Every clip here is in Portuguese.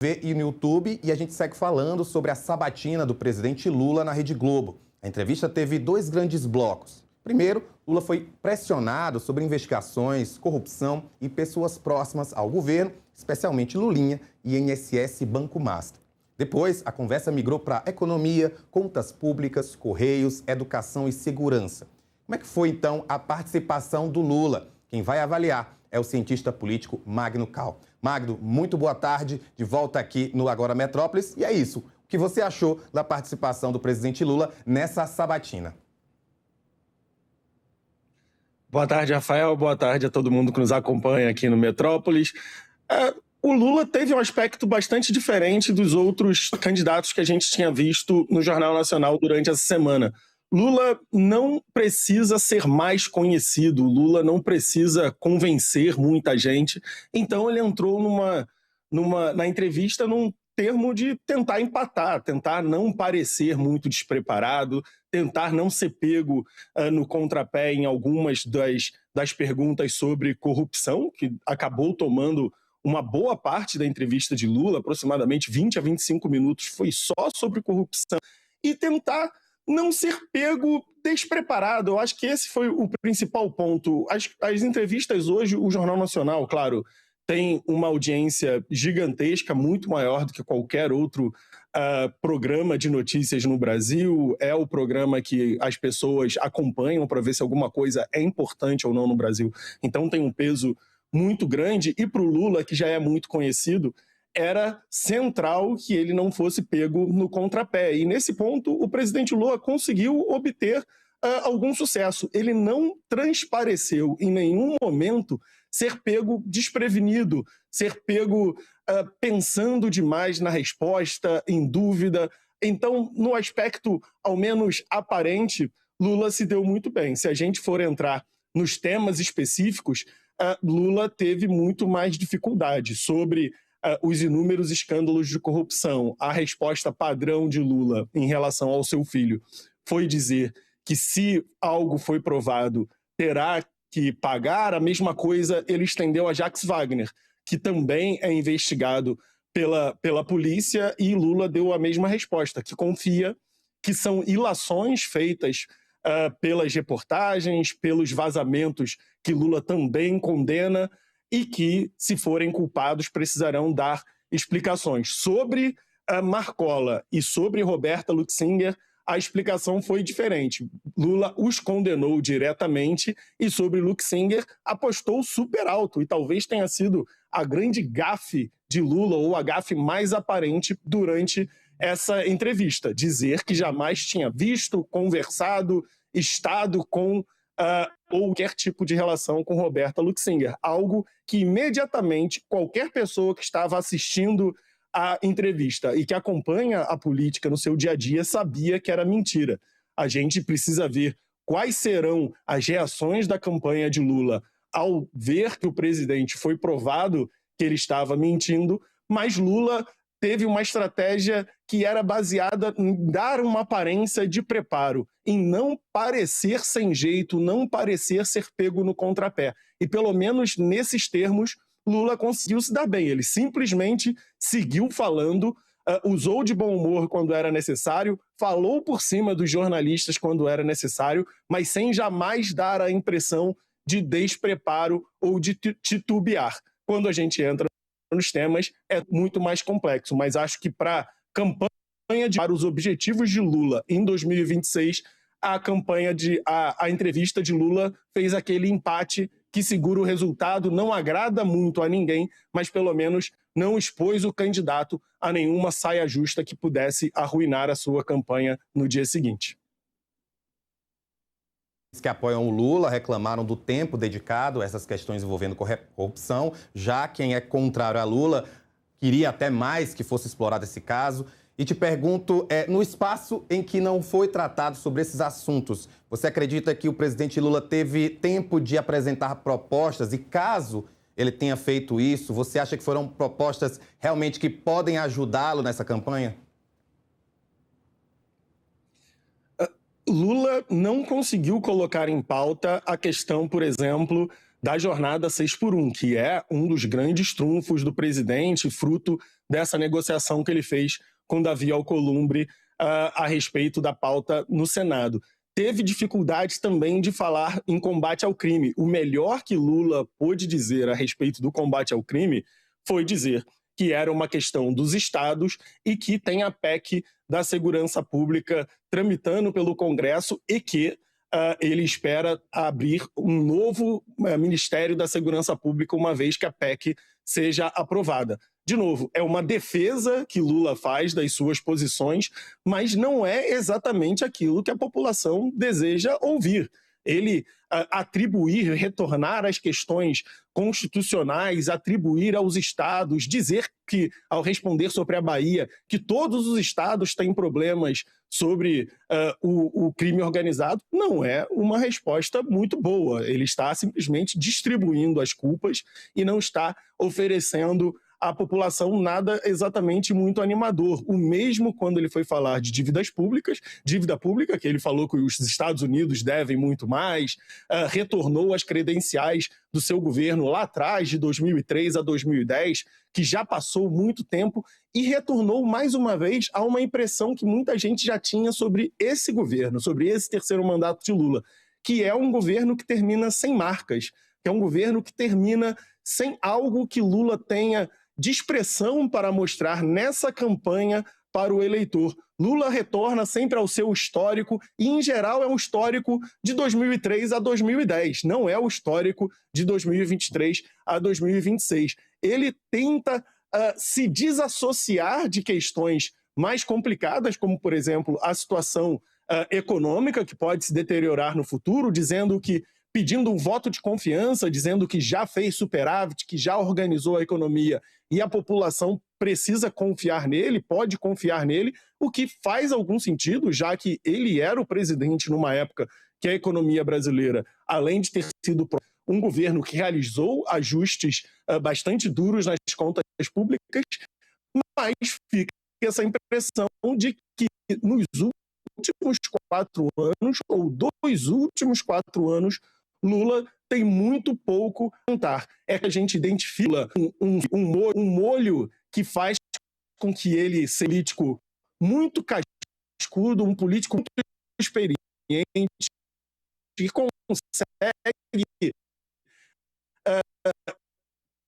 E no YouTube, e a gente segue falando sobre a sabatina do presidente Lula na Rede Globo. A entrevista teve dois grandes blocos. Primeiro, Lula foi pressionado sobre investigações, corrupção e pessoas próximas ao governo, especialmente Lulinha e INSS Banco Master. Depois, a conversa migrou para economia, contas públicas, correios, educação e segurança. Como é que foi, então, a participação do Lula? Quem vai avaliar é o cientista político Magno Cal. Magno, muito boa tarde, de volta aqui no Agora Metrópolis. E é isso, o que você achou da participação do presidente Lula nessa sabatina? Boa tarde, Rafael. Boa tarde a todo mundo que nos acompanha aqui no Metrópolis. O Lula teve um aspecto bastante diferente dos outros candidatos que a gente tinha visto no Jornal Nacional durante essa semana. Lula não precisa ser mais conhecido, Lula não precisa convencer muita gente, então ele entrou na entrevista num termo de tentar empatar, tentar não parecer muito despreparado, tentar não ser pego no contrapé em algumas das perguntas sobre corrupção, que acabou tomando uma boa parte da entrevista de Lula, aproximadamente 20 a 25 minutos, foi só sobre corrupção, e tentar não ser pego despreparado. Eu acho que esse foi o principal ponto. As entrevistas hoje, o Jornal Nacional, claro, tem uma audiência gigantesca, muito maior do que qualquer outro programa de notícias no Brasil. É o programa que as pessoas acompanham para ver se alguma coisa é importante ou não no Brasil. Então tem um peso muito grande. E para o Lula, que já é muito conhecido, era central que ele não fosse pego no contrapé. E nesse ponto, o presidente Lula conseguiu obter algum sucesso. Ele não transpareceu em nenhum momento ser pego desprevenido, ser pego pensando demais na resposta, em dúvida. Então, no aspecto, ao menos aparente, Lula se deu muito bem. Se a gente for entrar nos temas específicos, Lula teve muito mais dificuldade sobre os inúmeros escândalos de corrupção. A resposta padrão de Lula em relação ao seu filho foi dizer que se algo foi provado, terá que pagar. A mesma coisa ele estendeu a Jacques Wagner, que também é investigado pela polícia, e Lula deu a mesma resposta, que confia que são ilações feitas pelas reportagens, pelos vazamentos que Lula também condena, e que, se forem culpados, precisarão dar explicações. Sobre Marcola e sobre Roberta Luxinger, a explicação foi diferente. Lula os condenou diretamente e sobre Luxinger apostou super alto, e talvez tenha sido a grande gafe de Lula, ou a gafe mais aparente durante essa entrevista. Dizer que jamais tinha visto, conversado, estado com ou qualquer tipo de relação com Roberta Luxinger. Algo que imediatamente qualquer pessoa que estava assistindo a entrevista e que acompanha a política no seu dia a dia sabia que era mentira. A gente precisa ver quais serão as reações da campanha de Lula ao ver que o presidente foi provado que ele estava mentindo, mas Lula teve uma estratégia que era baseada em dar uma aparência de preparo, em não parecer sem jeito, não parecer ser pego no contrapé. E pelo menos nesses termos, Lula conseguiu se dar bem. Ele simplesmente seguiu falando, usou de bom humor quando era necessário, falou por cima dos jornalistas quando era necessário, mas sem jamais dar a impressão de despreparo ou de titubear. Quando a gente entra nos temas, é muito mais complexo, mas acho que para para os objetivos de Lula em 2026, a entrevista de Lula fez aquele empate que segura o resultado, não agrada muito a ninguém, mas pelo menos não expôs o candidato a nenhuma saia justa que pudesse arruinar a sua campanha no dia seguinte. Os que apoiam o Lula reclamaram do tempo dedicado a essas questões envolvendo corrupção. Já quem é contrário a Lula queria até mais que fosse explorado esse caso. E te pergunto, no espaço em que não foi tratado sobre esses assuntos, você acredita que o presidente Lula teve tempo de apresentar propostas? E caso ele tenha feito isso, você acha que foram propostas realmente que podem ajudá-lo nessa campanha? Lula não conseguiu colocar em pauta a questão, por exemplo, da jornada 6x1, que é um dos grandes trunfos do presidente, fruto dessa negociação que ele fez com Davi Alcolumbre a respeito da pauta no Senado. Teve dificuldade também de falar em combate ao crime. O melhor que Lula pôde dizer a respeito do combate ao crime foi dizer que era uma questão dos estados e que tem a PEC da segurança pública tramitando pelo Congresso e que ele espera abrir um novo Ministério da Segurança Pública uma vez que a PEC seja aprovada. De novo, é uma defesa que Lula faz das suas posições, mas não é exatamente aquilo que a população deseja ouvir. Ele atribuir, retornar às questões constitucionais, atribuir aos estados, dizer que, ao responder sobre a Bahia, que todos os estados têm problemas sobre o crime organizado, não é uma resposta muito boa. Ele está simplesmente distribuindo as culpas e não está oferecendo à população nada exatamente muito animador. O mesmo quando ele foi falar de dívida pública, que ele falou que os Estados Unidos devem muito mais, retornou as credenciais do seu governo lá atrás, de 2003 a 2010, que já passou muito tempo, e retornou mais uma vez a uma impressão que muita gente já tinha sobre esse governo, sobre esse terceiro mandato de Lula, que é um governo que termina sem marcas, que é um governo que termina sem algo que Lula tenha de expressão para mostrar nessa campanha para o eleitor. Lula retorna sempre ao seu histórico e, em geral, é um histórico de 2003 a 2010, não é o histórico de 2023 a 2026. Ele tenta se desassociar de questões mais complicadas, como, por exemplo, a situação econômica, que pode se deteriorar no futuro, pedindo um voto de confiança, dizendo que já fez superávit, que já organizou a economia e a população precisa confiar nele, pode confiar nele, o que faz algum sentido, já que ele era o presidente numa época que a economia brasileira, além de ter sido um governo que realizou ajustes bastante duros nas contas públicas, mas fica essa impressão de que nos últimos 4 anos, ou 2 últimos 4 anos, Lula tem muito pouco a contar. É que a gente identifica um molho que faz com que ele seja um político muito cascudo, um político muito experiente, que consegue,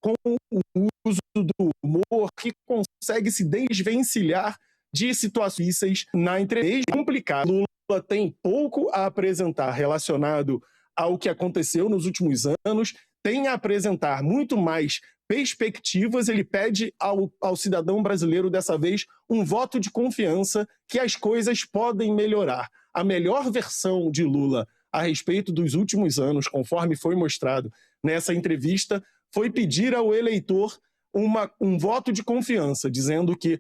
com o uso do humor, que consegue se desvencilhar de situações na entrevista complicada. Lula tem pouco a apresentar relacionado ao que aconteceu nos últimos anos, tem a apresentar muito mais perspectivas. Ele pede ao cidadão brasileiro, dessa vez, um voto de confiança que as coisas podem melhorar. A melhor versão de Lula a respeito dos últimos anos, conforme foi mostrado nessa entrevista, foi pedir ao eleitor um voto de confiança, dizendo que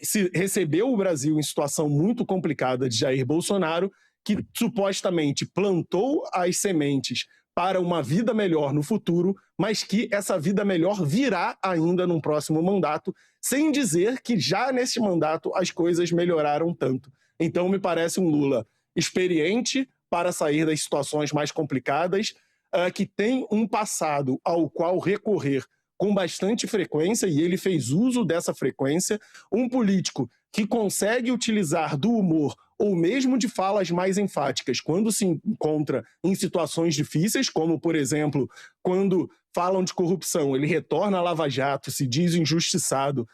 se recebeu o Brasil em situação muito complicada de Jair Bolsonaro, que supostamente plantou as sementes para uma vida melhor no futuro, mas que essa vida melhor virá ainda num próximo mandato, sem dizer que já nesse mandato as coisas melhoraram tanto. Então me parece um Lula experiente para sair das situações mais complicadas, que tem um passado ao qual recorrer com bastante frequência, e ele fez uso dessa frequência, um político que consegue utilizar do humor ou mesmo de falas mais enfáticas quando se encontra em situações difíceis, como, por exemplo, quando falam de corrupção, ele retorna à Lava Jato, se diz injustiçado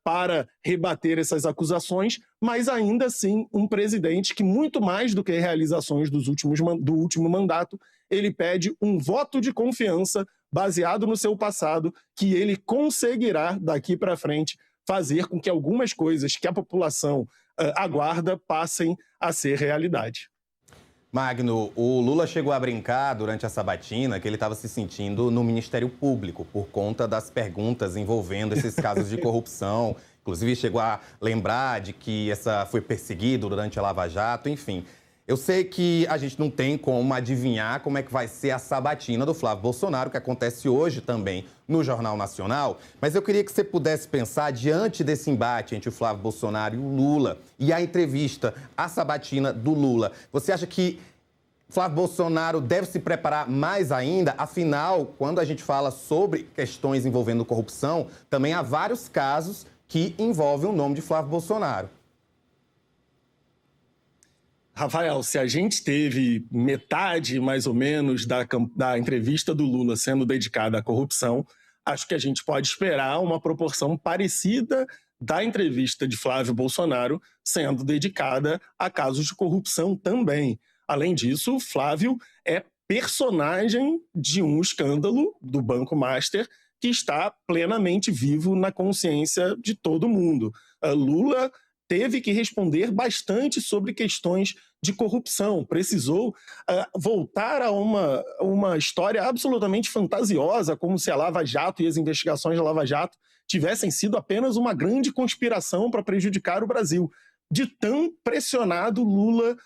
para rebater essas acusações, mas ainda assim um presidente que, muito mais do que realizações do último mandato, ele pede um voto de confiança baseado no seu passado, que ele conseguirá, daqui para frente, fazer com que algumas coisas que a população aguarda passem a ser realidade. Magno, o Lula chegou a brincar durante a sabatina que ele estava se sentindo no Ministério Público por conta das perguntas envolvendo esses casos de corrupção. Inclusive, chegou a lembrar de que foi perseguido durante a Lava Jato, enfim. Eu sei que a gente não tem como adivinhar como é que vai ser a sabatina do Flávio Bolsonaro, que acontece hoje também no Jornal Nacional, mas eu queria que você pudesse pensar, diante desse embate entre o Flávio Bolsonaro e o Lula, e a entrevista, a sabatina do Lula, você acha que Flávio Bolsonaro deve se preparar mais ainda? Afinal, quando a gente fala sobre questões envolvendo corrupção, também há vários casos que envolve o nome de Flávio Bolsonaro. Rafael, se a gente teve metade, mais ou menos, da entrevista do Lula sendo dedicada à corrupção, acho que a gente pode esperar uma proporção parecida da entrevista de Flávio Bolsonaro sendo dedicada a casos de corrupção também. Além disso, Flávio é personagem de um escândalo do Banco Master que está plenamente vivo na consciência de todo mundo. Lula teve que responder bastante sobre questões de corrupção, precisou voltar a uma história absolutamente fantasiosa, como se a Lava Jato e as investigações da Lava Jato tivessem sido apenas uma grande conspiração para prejudicar o Brasil. De tão pressionado Lula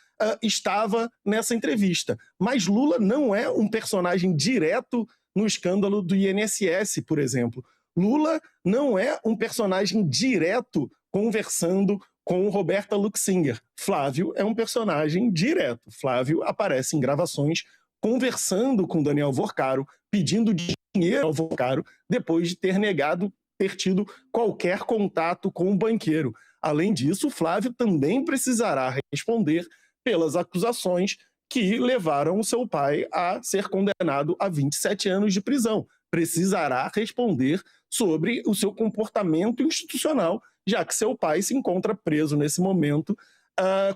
estava nessa entrevista. Mas Lula não é um personagem direto no escândalo do INSS, por exemplo. Lula não é um personagem direto conversando com Roberta Luxinger. Flávio é um personagem direto. Flávio aparece em gravações conversando com Daniel Vorcaro, pedindo dinheiro ao Vorcaro, depois de ter tido qualquer contato com o banqueiro. Além disso, Flávio também precisará responder pelas acusações que levaram o seu pai a ser condenado a 27 anos de prisão. Precisará responder sobre o seu comportamento institucional, já que seu pai se encontra preso nesse momento,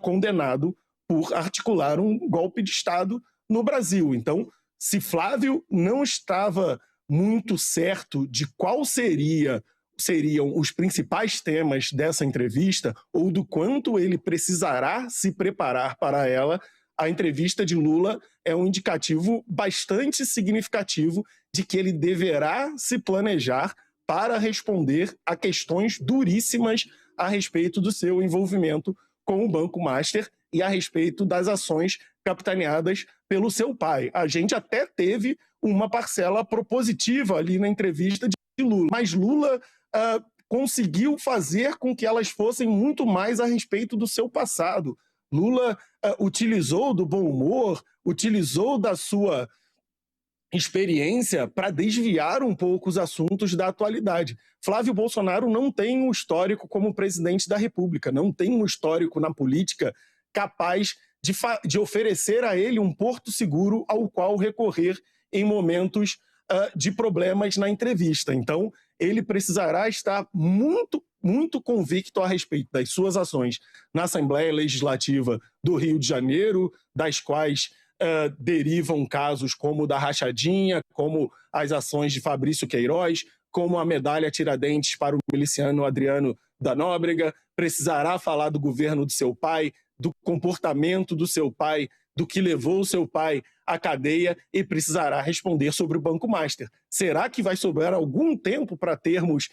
condenado por articular um golpe de Estado no Brasil. Então, se Flávio não estava muito certo de qual seriam os principais temas dessa entrevista, ou do quanto ele precisará se preparar para ela, a entrevista de Lula é um indicativo bastante significativo de que ele deverá se planejar para responder a questões duríssimas a respeito do seu envolvimento com o Banco Master e a respeito das ações capitaneadas pelo seu pai. A gente até teve uma parcela propositiva ali na entrevista de Lula, mas Lula conseguiu fazer com que elas fossem muito mais a respeito do seu passado. Lula utilizou do bom humor, utilizou da sua experiência para desviar um pouco os assuntos da atualidade. Flávio Bolsonaro não tem um histórico como presidente da República, não tem um histórico na política capaz de oferecer a ele um porto seguro ao qual recorrer em momentos de problemas na entrevista. Então, ele precisará estar muito, muito convicto a respeito das suas ações na Assembleia Legislativa do Rio de Janeiro, das quais derivam casos como o da rachadinha, como as ações de Fabrício Queiroz, como a medalha Tiradentes para o miliciano Adriano da Nóbrega. Precisará falar do governo do seu pai, do comportamento do seu pai, do que levou o seu pai à cadeia, e precisará responder sobre o Banco Master. Será que vai sobrar algum tempo para termos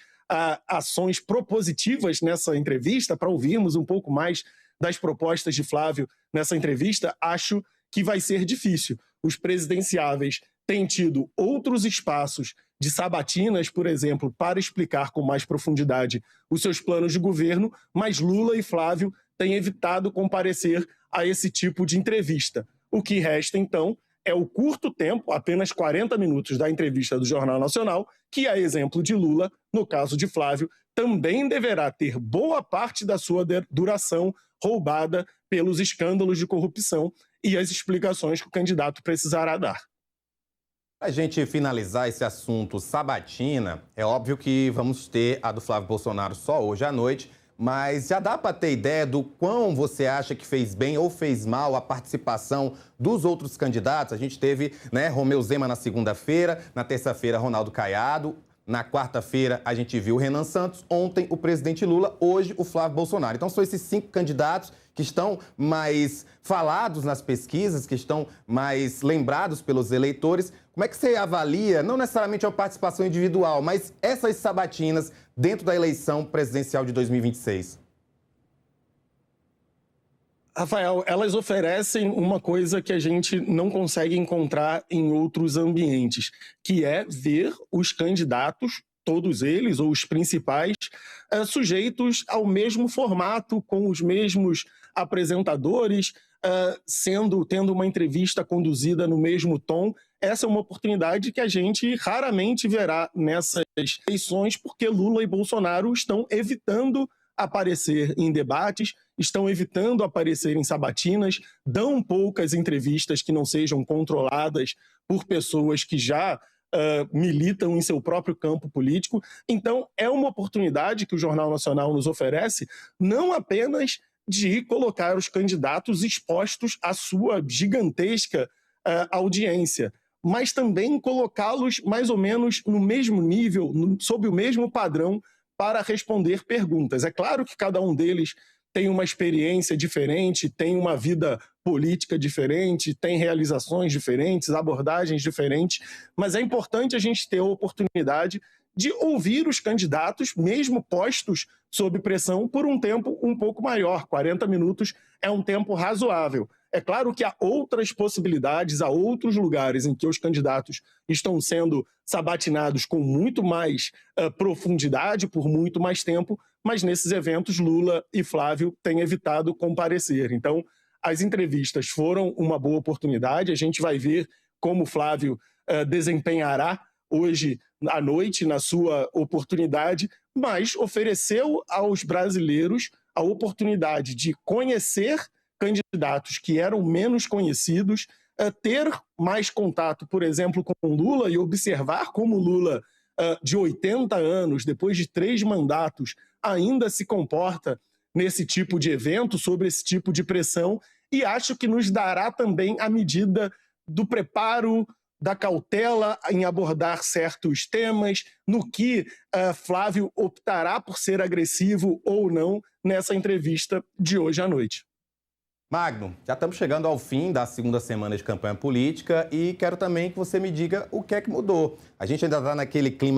ações propositivas nessa entrevista, para ouvirmos um pouco mais das propostas de Flávio nessa entrevista? Acho que vai ser difícil. Os presidenciáveis têm tido outros espaços de sabatinas, por exemplo, para explicar com mais profundidade os seus planos de governo, mas Lula e Flávio têm evitado comparecer a esse tipo de entrevista. O que resta, então, é o curto tempo, apenas 40 minutos da entrevista do Jornal Nacional, que, a exemplo de Lula, no caso de Flávio, também deverá ter boa parte da sua duração roubada pelos escândalos de corrupção e as explicações que o candidato precisará dar. Para a gente finalizar esse assunto sabatina, é óbvio que vamos ter a do Flávio Bolsonaro só hoje à noite, mas já dá para ter ideia do quão você acha que fez bem ou fez mal a participação dos outros candidatos? A gente teve, Romeu Zema na segunda-feira, na terça-feira Ronaldo Caiado, na quarta-feira a gente viu o Renan Santos, ontem o presidente Lula, hoje o Flávio Bolsonaro. Então são esses 5 candidatos que estão mais falados nas pesquisas, que estão mais lembrados pelos eleitores. Como é que você avalia, não necessariamente a participação individual, mas essas sabatinas dentro da eleição presidencial de 2026? Rafael, elas oferecem uma coisa que a gente não consegue encontrar em outros ambientes, que é ver os candidatos, todos eles, ou os principais, sujeitos ao mesmo formato, com os mesmos apresentadores, tendo uma entrevista conduzida no mesmo tom. essa é uma oportunidade que a gente raramente verá nessas eleições, porque Lula e Bolsonaro estão evitando aparecer em debates, estão evitando aparecer em sabatinas, dão poucas entrevistas que não sejam controladas por pessoas que já militam em seu próprio campo político. Então, é uma oportunidade que o Jornal Nacional nos oferece, não apenas de colocar os candidatos expostos à sua gigantesca audiência, mas também colocá-los mais ou menos no mesmo nível, sob o mesmo padrão, para responder perguntas. É claro que cada um deles tem uma experiência diferente, tem uma vida política diferente, tem realizações diferentes, abordagens diferentes, mas é importante a gente ter a oportunidade de ouvir os candidatos, mesmo postos sob pressão, por um tempo um pouco maior. 40 minutos é um tempo razoável. É claro que há outras possibilidades, há outros lugares em que os candidatos estão sendo sabatinados com muito mais profundidade, por muito mais tempo, mas nesses eventos Lula e Flávio têm evitado comparecer. Então, as entrevistas foram uma boa oportunidade. A gente vai ver como Flávio desempenhará hoje à noite na sua oportunidade, mas ofereceu aos brasileiros a oportunidade de conhecer candidatos que eram menos conhecidos, ter mais contato, por exemplo, com Lula e observar como Lula, de 80 anos, depois de 3 mandatos, ainda se comporta nesse tipo de evento, sobre esse tipo de pressão, e acho que nos dará também a medida do preparo, da cautela em abordar certos temas, no que Flávio optará por ser agressivo ou não nessa entrevista de hoje à noite. Magno, já estamos chegando ao fim da segunda semana de campanha política e quero também que você me diga o que é que mudou. A gente ainda está naquele clima